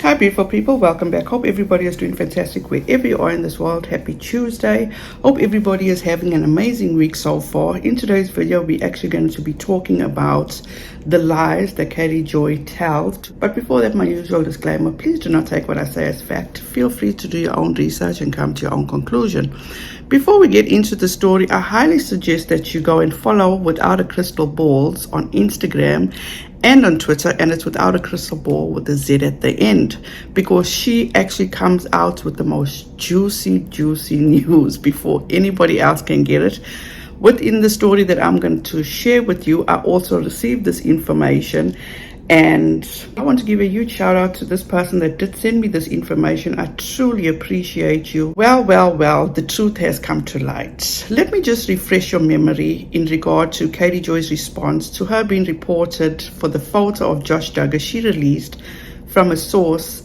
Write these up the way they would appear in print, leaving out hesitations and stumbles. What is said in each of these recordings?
Hi beautiful people, welcome back. Hope everybody is doing fantastic wherever you are in this world. Happy Tuesday. Hope everybody is having an amazing week so far. In today's video, we're actually going to be talking about the lies that Katie Joy tells. But before that, my usual disclaimer, please do not take what I say as fact. Feel free to do your own research and come to your own conclusion. Before we get into the story, I highly suggest that you go and follow Without a Crystal Balls on Instagram and on Twitter, and it's Without a Crystal Ball with a Z at the end, because she actually comes out with the most juicy news before anybody else can get it. Within the story that I'm going to share with you, I also received this information, and I want to give a huge shout out to this person that did send me this information. I truly appreciate you. Well, the truth has come to light. Let me just refresh your memory in regard to Katie Joy's response to her being reported for the photo of Josh Duggar she released from a source.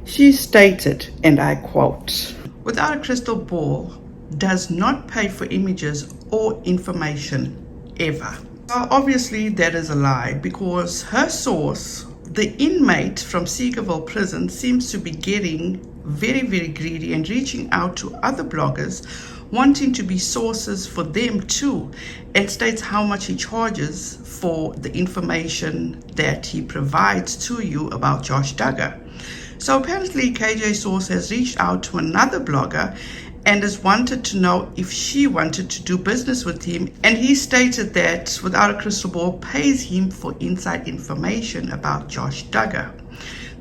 She stated, and I quote, "Without a Crystal Ball does not pay for images or information ever." Well, obviously that is a lie, because her source, the inmate from Seegerville prison, seems to be getting very greedy and reaching out to other bloggers wanting to be sources for them too, and states how much he charges for the information that he provides to you about Josh Duggar. So apparently KJ source has reached out to another blogger and has wanted to know if she wanted to do business with him, and he stated that Without a Crystal Ball pays him for inside information about Josh Duggar.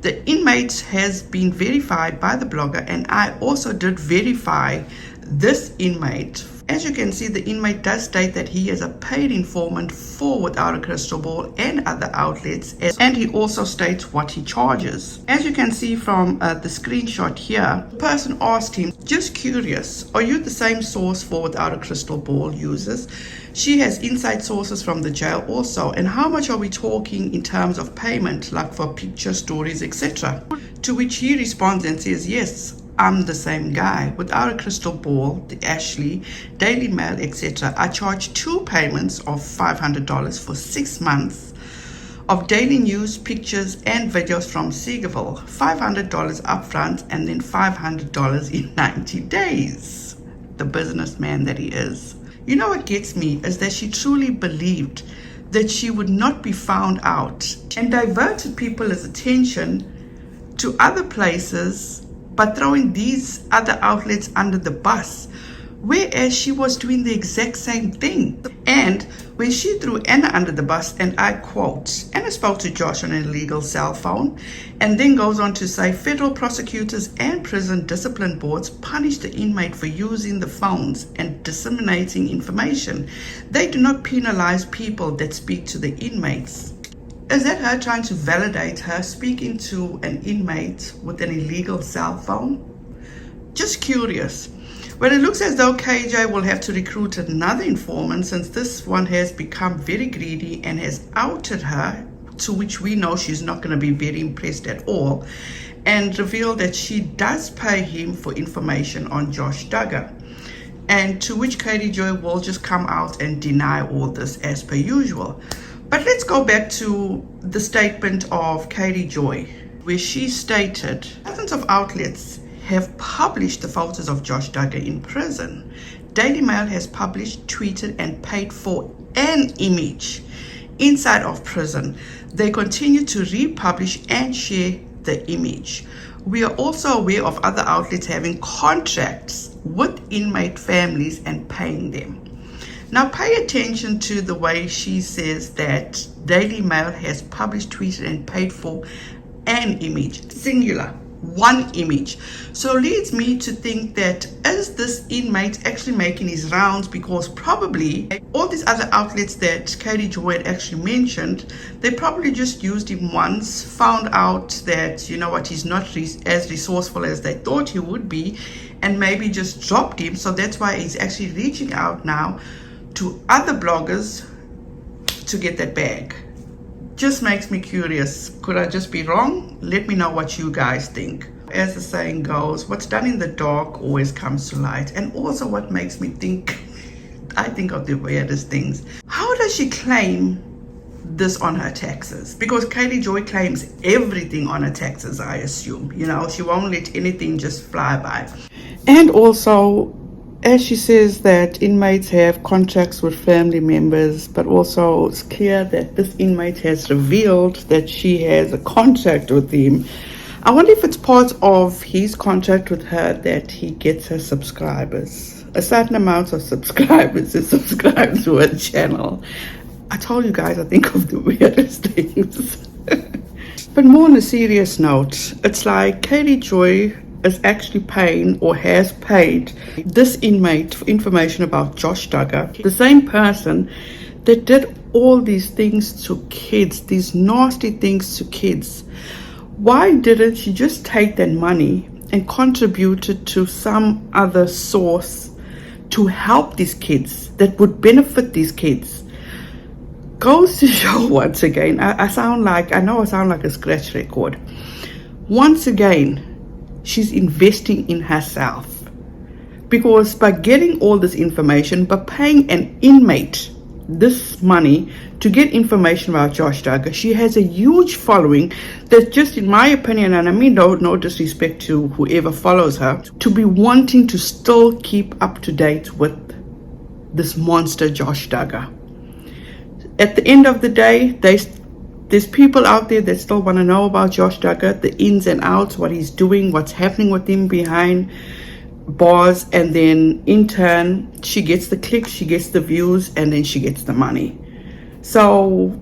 The inmate has been verified by the blogger, and I also did verify this inmate. As you can see, the inmate does state that he is a paid informant for Without a Crystal Ball and other outlets, and he also states what he charges. As you can see from the screenshot here, the person asked him, "Just curious, are you the same source for Without a Crystal Ball users? She has inside sources from the jail also, and how much are we talking in terms of payment, like for picture stories, etc.?" To which he responds and says, "Yes, I'm the same guy. Without a Crystal Ball, the Ashley, Daily Mail, etc. I charge two payments of $500 for 6 months of daily news, pictures, and videos from Seegerville. $500 upfront and then $500 in 90 days. The businessman that he is. You know what gets me is that she truly believed that she would not be found out, and diverted people's attention to other places by throwing these other outlets under the bus, whereas she was doing the exact same thing. And when she threw Anna under the bus, and I quote, Anna spoke to Josh on an illegal cell phone, and then goes on to say federal prosecutors and prison discipline boards punish the inmate for using the phones and disseminating information. They do not penalize people that speak to the inmates. Is that her trying to validate her speaking to an inmate with an illegal cell phone? Just curious. Well, it looks as though KJ will have to recruit another informant, since this one has become very greedy and has outed her, to which we know she's not going to be very impressed at all, and revealed that she does pay him for information on Josh Duggar. And to which Katie Joy will just come out and deny all this as per usual. But let's go back to the statement of Katie Joy, where she stated, dozens of outlets have published the photos of Josh Duggar in prison. Daily Mail has published, tweeted, and paid for an image inside of prison. They continue to republish and share the image. We are also aware of other outlets having contracts with inmate families and paying them. Now pay attention to the way she says that Daily Mail has published, tweeted, and paid for an image, singular, one image. So leads me to think that is this inmate actually making his rounds, because probably all these other outlets that Katie Joy had actually mentioned, they probably just used him once, found out that, you know what, he's not as resourceful as they thought he would be, and maybe just dropped him. So that's why he's actually reaching out now to other bloggers to get that bag. Just makes me curious. Could I just be wrong? Let me know what you guys think. As the saying goes, what's done in the dark always comes to light. And also what makes me think, I think of the weirdest things. How does she claim this on her taxes, because Katie Joy claims everything on her taxes, I assume. You know, she won't let anything just fly by. And also, as she says that inmates have contracts with family members, but also it's clear that this inmate has revealed that she has a contract with him. I wonder if it's part of his contract with her that he gets her subscribers, a certain amount of subscribers to subscribe to her channel. I told you guys, I think of the weirdest things. But more on a serious note, it's like Katie Joy is actually paying, or has paid, this inmate for information about Josh Duggar, the same person that did all these things to kids, these nasty things to kids. Why didn't she just take that money and contribute it to some other source to help these kids that would benefit these kids? Goes to show once again, I know I sound like a scratch record. Once again, she's investing in herself, because by getting all this information, by paying an inmate this money to get information about Josh Duggar, she has a huge following that, just in my opinion, and I mean no disrespect to whoever follows her, to be wanting to still keep up to date with this monster Josh Duggar. At the end of the day, there's people out there that still want to know about Josh Duggar, the ins and outs, what he's doing, what's happening with him behind bars, and then in turn, she gets the clicks, she gets the views, and then she gets the money. So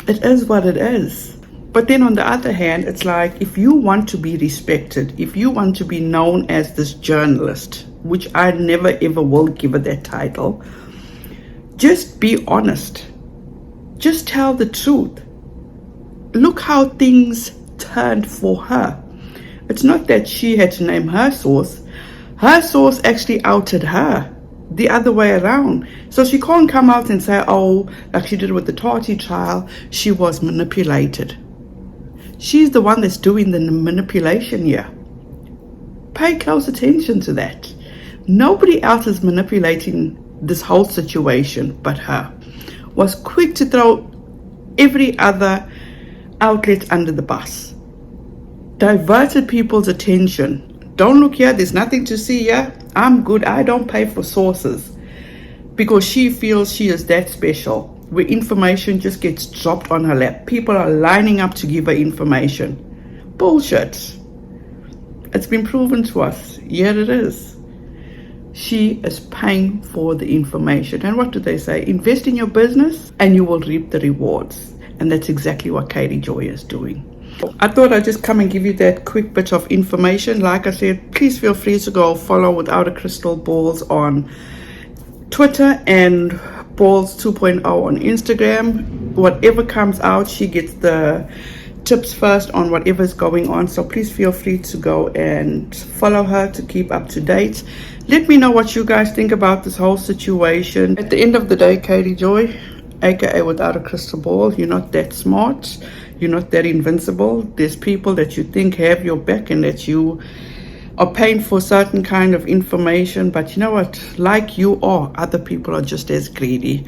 it is what it is. But then on the other hand, it's like, if you want to be respected, if you want to be known as this journalist, which I never ever will give her that title, just be honest. Just tell the truth. Look how things turned for her. It's not that she had to name her source. Her source actually outed her the other way around. So she can't come out and say, oh, like she did with the Tati trial, she was manipulated. She's the one that's doing the manipulation here. Pay close attention to that. Nobody else is manipulating this whole situation but her. Was quick to throw every other outlet under the bus. Diverted people's attention. Don't look here, there's nothing to see here. I'm good, I don't pay for sources. Because she feels she is that special, where information just gets dropped on her lap. People are lining up to give her information. Bullshit. It's been proven to us. Here it is. She is paying for the information. And what do they say? Invest in your business and you will reap the rewards. And that's exactly what Katie Joy is doing. I thought I'd just come and give you that quick bit of information. Like I said, please feel free to go follow Without a Crystal Balls on Twitter and Balls 2.0 on Instagram. Whatever comes out, she gets the tips first on whatever's going on. So please feel free to go and follow her to keep up to date. Let me know what you guys think about this whole situation. At the end of the day, Katie Joy, aka Without a Crystal Ball, you're not that smart, you're not that invincible. There's people that you think have your back and that you are paying for certain kind of information, but you know what, like you are, other people are just as greedy.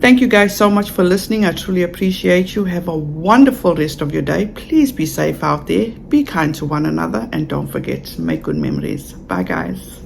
Thank you guys so much for listening. I truly appreciate you. Have a wonderful rest of your day. Please be safe out there, be kind to one another, and don't forget, make good memories. Bye guys.